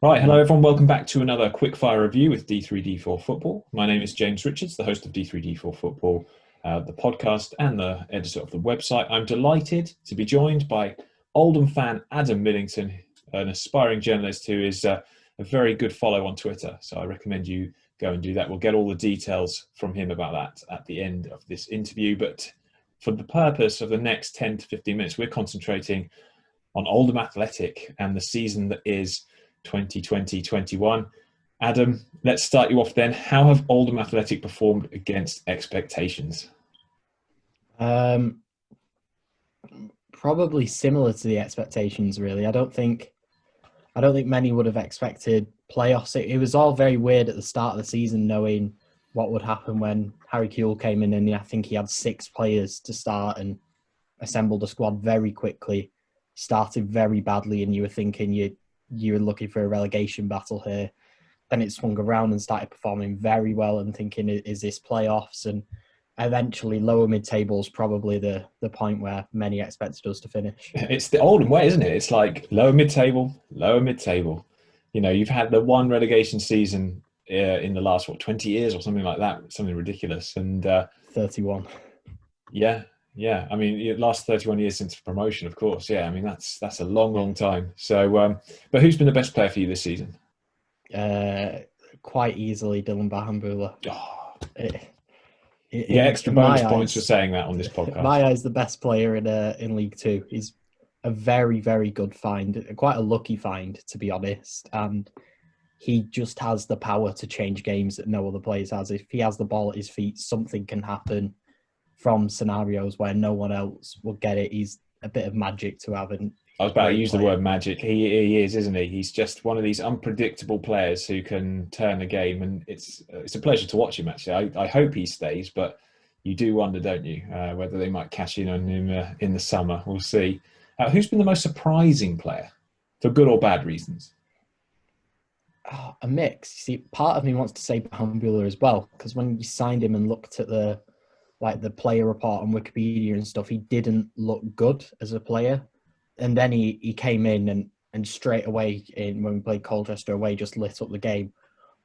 Right, hello everyone. Welcome back to another Quickfire review with D3D4 Football. My name is James Richards, the host of D3D4 Football, the podcast and the editor of the website. I'm delighted to be joined by Oldham fan Adam Millington, an aspiring journalist who is a very good follow on Twitter. So I recommend you go and do that. We'll get all the details from him about that at the end of this interview. But for the purpose of the next 10 to 15 minutes, we're concentrating on Oldham Athletic and the season that is 2020-21. Adam, let's start you off then. How have Oldham Athletic performed against expectations? Probably similar to the expectations, really. I don't think many would have expected playoffs. It was all very weird at the start of the season, knowing what would happen when Harry Curle came in, and I think he had 6 players to start and assembled a squad very quickly. Started very badly, and you were thinking you were looking for a relegation battle here. Then it swung around and started performing very well and thinking, is this playoffs? And eventually lower mid-table is probably the point where many expected us to finish. It's the Oldham way, isn't it? It's like lower mid-table. You know, you've had the one relegation season in the last, 20 years or something like that, something ridiculous. And 31. Yeah. I mean, it lasts 31 years since promotion, of course. Yeah, I mean, that's a long time. So, but who's been the best player for you this season? Quite easily, Dylan Bahambula. Oh. Extra bonus points for saying that on this podcast. My eyes, the best player in League Two. He's a very, very good find. Quite a lucky find, to be honest. And he just has the power to change games that no other players has. If he has the ball at his feet, something can happen from scenarios where no one else will get it. He's a bit of magic to have. And I was about to use the word magic. He is, isn't he? He's just one of these unpredictable players who can turn a game, and it's a pleasure to watch him, actually. I hope he stays, but you do wonder, don't you, whether they might cash in on him in the summer. We'll see. Who's been the most surprising player, for good or bad reasons? A mix. You see, part of me wants to say Bahambula as well, because when you signed him and looked at the player report on Wikipedia and stuff, he didn't look good as a player. And then he came in and straight away, when we played Colchester away, just lit up the game.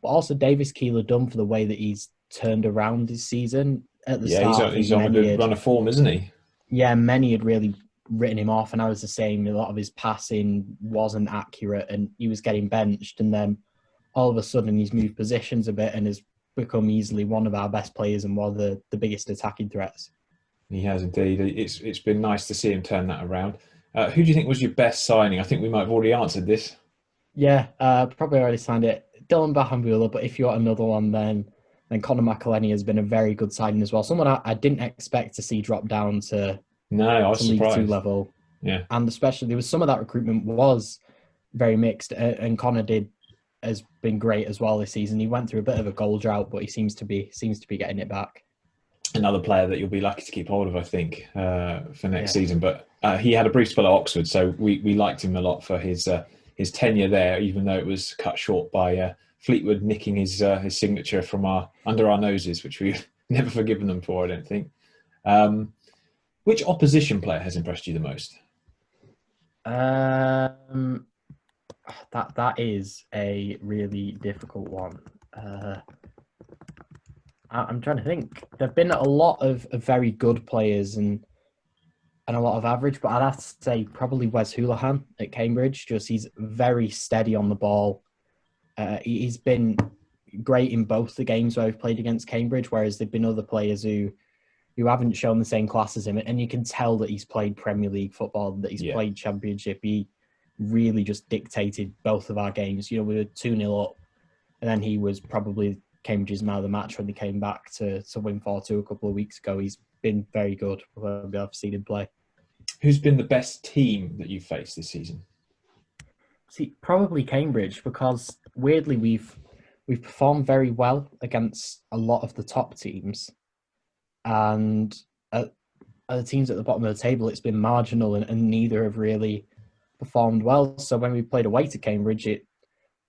But also Davis Keeler Dunn for the way that he's turned around his season at the start. He's on a good run of form, isn't he? Yeah, many had really written him off, and I was the same. A lot of his passing wasn't accurate, and he was getting benched. And then all of a sudden, he's moved positions a bit and has become easily one of our best players and one of the biggest attacking threats. He has indeed. It's been nice to see him turn that around. Who do you think was your best signing? I think we might have already answered this. Yeah, probably already signed it. Dylan Bahambula, but if you want another one, then Conor McElhenney has been a very good signing as well. Someone I didn't expect to see drop down to I was surprised. League 2 level. Yeah, and especially there was some of that recruitment was very mixed, and Conor has been great as well this season. He went through a bit of a goal drought, but he seems to be getting it back. Another player that you'll be lucky to keep hold of, I think, for next season. But he had a brief spell at Oxford, so we liked him a lot for his tenure there, even though it was cut short by Fleetwood nicking his signature from under our noses, which we've never forgiven them for, I don't think. Which opposition player has impressed you the most? That is a really difficult one. I'm trying to think. There've been a lot of very good players and a lot of average, but I'd have to say probably Wes Hoolahan at Cambridge. Just he's very steady on the ball. He's been great in both the games where we've played against Cambridge, whereas there've been other players who haven't shown the same class as him, and you can tell that he's played Premier League football, that he's played Championship. He really just dictated both of our games. You know, we were 2-0 up, and then he was probably Cambridge's man of the match when they came back to win 4-2 a couple of weeks ago. He's been very good when I've seen him play. Who's been the best team that you've faced this season? See, probably Cambridge, because weirdly we've performed very well against a lot of the top teams, and the teams at the bottom of the table, it's been marginal, and neither have really performed well. So when we played away to Cambridge, they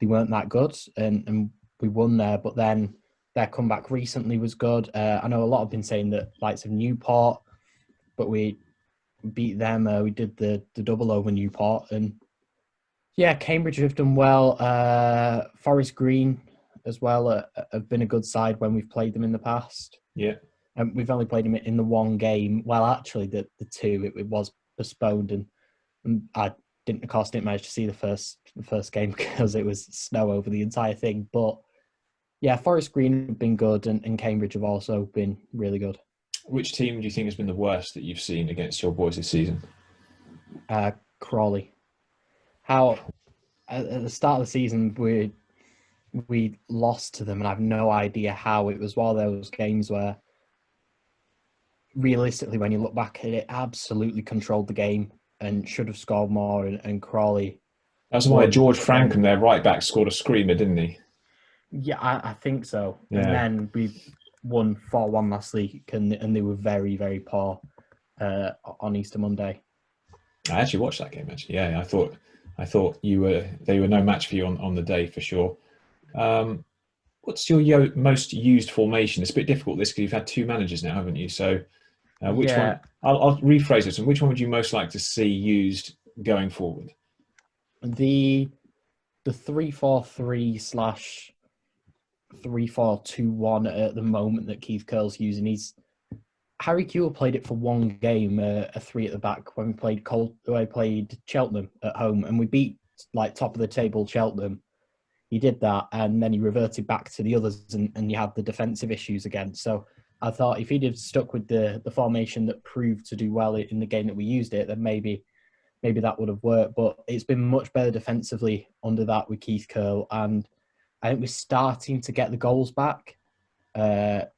weren't that good, and we won there. But then their comeback recently was good. I know a lot have been saying that likes of Newport, but we beat them. We did the double over Newport, and Yeah, Cambridge have done well. Forest Green as well have been a good side when we've played them in the past. Yeah. And we've only played them in the one game. Well, actually, the two it was postponed, and I didn't, of course, didn't manage to see the first game because it was snow over the entire thing. But yeah, Forest Green have been good, and Cambridge have also been really good. Which team do you think has been the worst that you've seen against your boys this season? Crawley. How at the start of the season we lost to them, and I have no idea how. It was one of those games where, realistically, when you look back at it, absolutely controlled the game and should have scored more. And Crawley That's why won. George Frankham, their right back, scored a screamer, didn't he? Yeah, I think so. And Yeah. then we won 4-1 last week, and they were very, very poor on Easter Monday. I actually watched that game. Actually, yeah, I thought they were no match for you on the day for sure. What's your most used formation? It's a bit difficult this because you've had two managers now, haven't you? So, which Yeah, one? I'll rephrase it. So, which one would you most like to see used going forward? the 3-4-3 slash 3-4-2-1 at the moment that Keith Curle's using. Harry Curle played it for one game, a three at the back when we played Cheltenham at home, and we beat like top of the table Cheltenham. He did that, and then he reverted back to the others, and you had the defensive issues again. So I thought if he'd have stuck with the formation that proved to do well in the game that we used it, then maybe that would have worked. But it's been much better defensively under that with Keith Curle, and I think we're starting to get the goals back.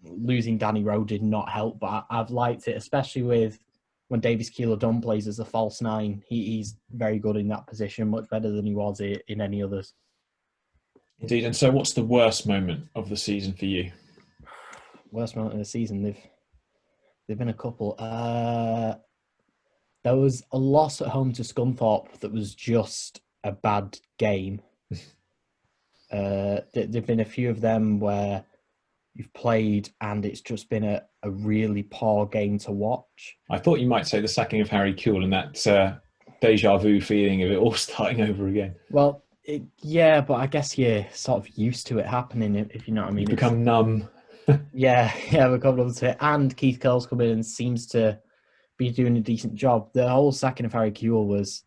Losing Danny Rowe did not help, but I've liked it, especially with when Davies Keeler-Dunn plays as a false nine. He's very good in that position, much better than he was in any others. Indeed. And so, what's the worst moment of the season for you? Worst moment of the season, they've been a couple. There was a loss at home to Scunthorpe that was just a bad game. There've been a few of them where you've played and it's just been a really poor game to watch. I thought you might say the sacking of Harry Curle and that deja vu feeling of it all starting over again. Well, yeah, but I guess you're sort of used to it happening, if you know what I mean. You've become numb. Yeah, we're coming up to it. And Keith Curle's come in and seems to be doing a decent job. The whole sacking of Harry Curle was...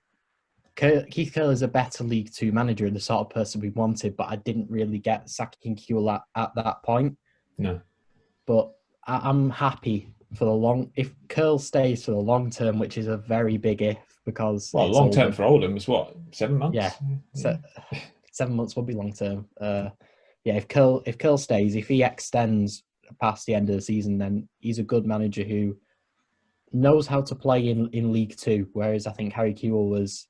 Keith Curle is a better League Two manager and the sort of person we wanted, but I didn't really get sacking Curle at that point. No. But I'm happy for the long... If Curle stays for the long term, which is a very big if, because... Well, long term for Oldham was what, 7 months? Yeah. So 7 months would be long term. If Curle stays, if he extends past the end of the season, then he's a good manager who knows how to play in League Two, whereas I think Harry Curle was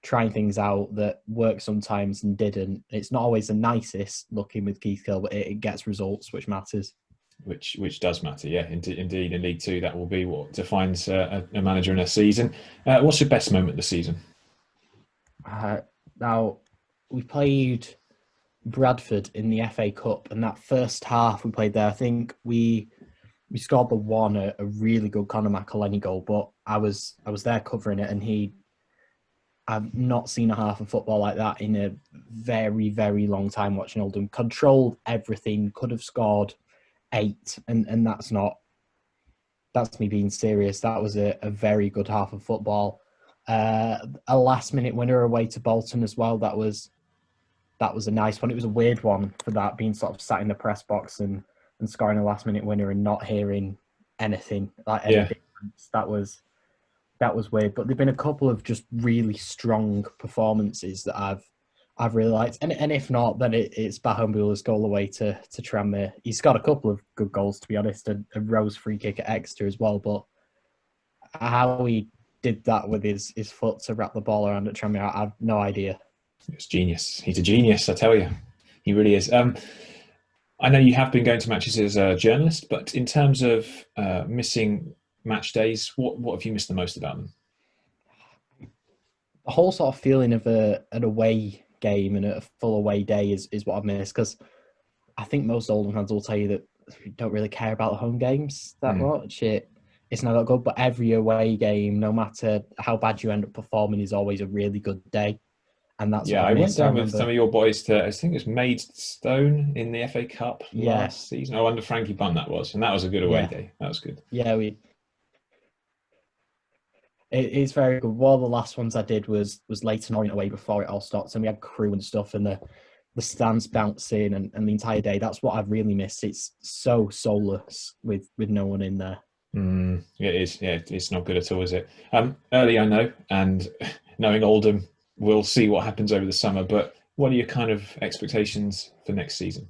trying things out that work sometimes and didn't. It's not always the nicest looking with Keith Curle, but it gets results, which matters. Which does matter, yeah. Indeed, in League Two, that will be what defines a manager in a season. What's your best moment of the season? Now, we played Bradford in the FA Cup, and that first half we played there, I think we scored the one, a really good Conor McElhenney goal, but I was there covering it, and I've not seen a half of football like that in a very, very long time watching Oldham. Controlled everything, could have scored 8, and that's me being serious. That was a very good half of football. A last-minute winner away to Bolton as well. That was a nice one. It was a weird one for that, being sort of sat in the press box and scoring a last-minute winner and not hearing anything like any difference. That was weird. But there've been a couple of just really strong performances that I've really liked. And if not, then it's Bahombulla's goal away to Tranmere. He's got a couple of good goals, to be honest, a Rose free kick at Exeter as well. But how he did that with his foot to wrap the ball around at Tranmere, I have no idea. It's genius. He's a genius, I tell you. He really is. I know you have been going to matches as a journalist, but in terms of missing match days, what have you missed the most about them? The whole sort of feeling of an away game and a full away day is what I've missed, because I think most Oldham fans will tell you that we don't really care about the home games that much. It's not that good, but every away game, no matter how bad you end up performing, is always a really good day. and that's Yeah, what I I went missed. I down with some remember, of your boys to, I think it was Maidstone in the FA Cup yeah, last season. Oh, under Frankie Bunn that was, and that was a good away yeah, day. That was good. yeah. It's very good. One of the last ones I did was Leighton Orient away before it all stopped, and we had crew and stuff, and the stands bouncing and the entire day. That's what I've really missed. It's so soulless with no one in there. It is. Yeah, it's not good at all, is it? Early, I know, and knowing Oldham, we'll see what happens over the summer. But what are your kind of expectations for next season?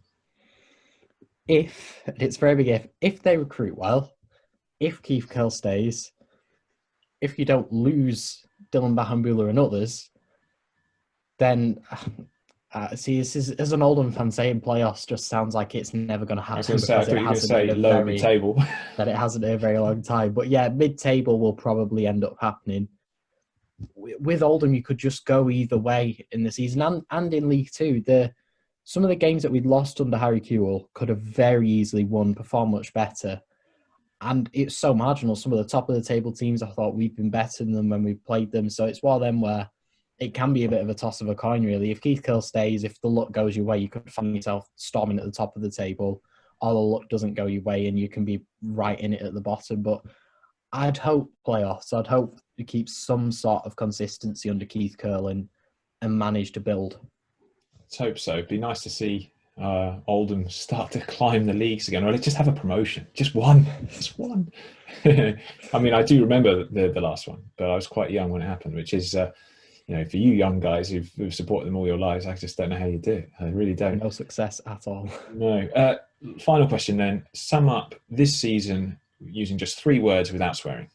If it's very big, if they recruit well, if Keith Curle stays, if you don't lose Dylan Bahambula and others, then see, this is, as an Oldham fan, saying playoffs just sounds like it's never going to I was going happen to say, I because thought it you were going to hasn't in say a lower very mid-table. that it hasn't in a very long time. But yeah, mid-table will probably end up happening. With Oldham, you could just go either way in the season and in League Two. Some of the games that we'd lost under Harry Kewell could have very easily won, performed much better. And it's so marginal. Some of the top of the table teams, I thought we've been better than them when we played them. So it's one of them where it can be a bit of a toss of a coin, really. If Keith Curle stays, if the luck goes your way, you could find yourself storming at the top of the table. Or the luck doesn't go your way and you can be right in it at the bottom. But I'd hope playoffs. I'd hope to keep some sort of consistency under Keith Curle and manage to build. Let's hope so. It'd be nice to see Oldham start to climb the leagues again, or just have a promotion, just one. I mean, I do remember the last one, but I was quite young when it happened, which is, for you young guys who've supported them all your lives, I just don't know how you do it. I really don't. No success at all. No. Final question then. Sum up this season using just 3 words without swearing.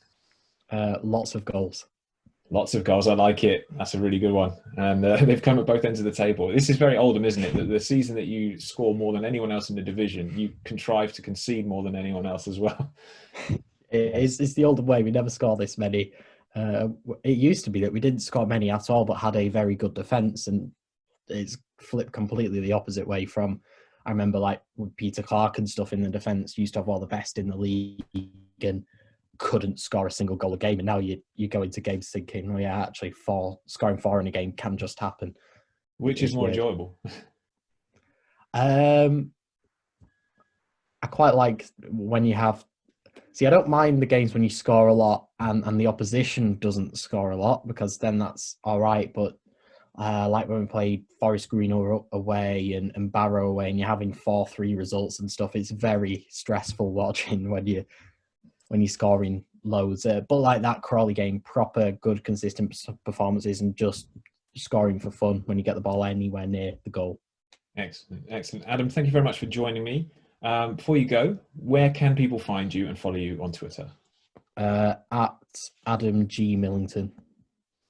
Lots of goals. Lots of goals. I like it. That's a really good one. And they've come at both ends of the table. This is very Oldham, isn't it? That the season that you score more than anyone else in the division, you contrive to concede more than anyone else as well. It's the Oldham way. We never score this many. It used to be that we didn't score many at all, but had a very good defence, and it's flipped completely the opposite way from. I remember like with Peter Clark and stuff in the defence, used to have all the best in the league and couldn't score a single goal a game, and now you go into games thinking, oh yeah, actually scoring 4 in a game can just happen. Which is more weird. Enjoyable? I quite like when you have. See, I don't mind the games when you score a lot and the opposition doesn't score a lot, because then that's all right. But like when we played Forest Green away and Barrow away, and you're having 4-3 results and stuff, it's very stressful watching when you're scoring loads. But like that Crawley game, proper good, consistent performances and just scoring for fun when you get the ball anywhere near the goal. Excellent. Adam, thank you very much for joining me. Before you go, where can people find you and follow you on Twitter? At Adam G. Millington.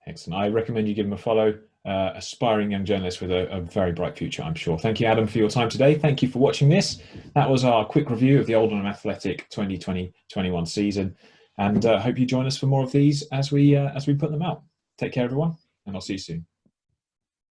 Excellent. I recommend you give him a follow. Aspiring young journalist with a very bright future, I'm sure. Thank you, Adam, for your time today. Thank you for watching this. That was our quick review of the Oldham Athletic 2020-21 season, and hope you join us for more of these as we put them out. Take care, everyone, and I'll see you soon.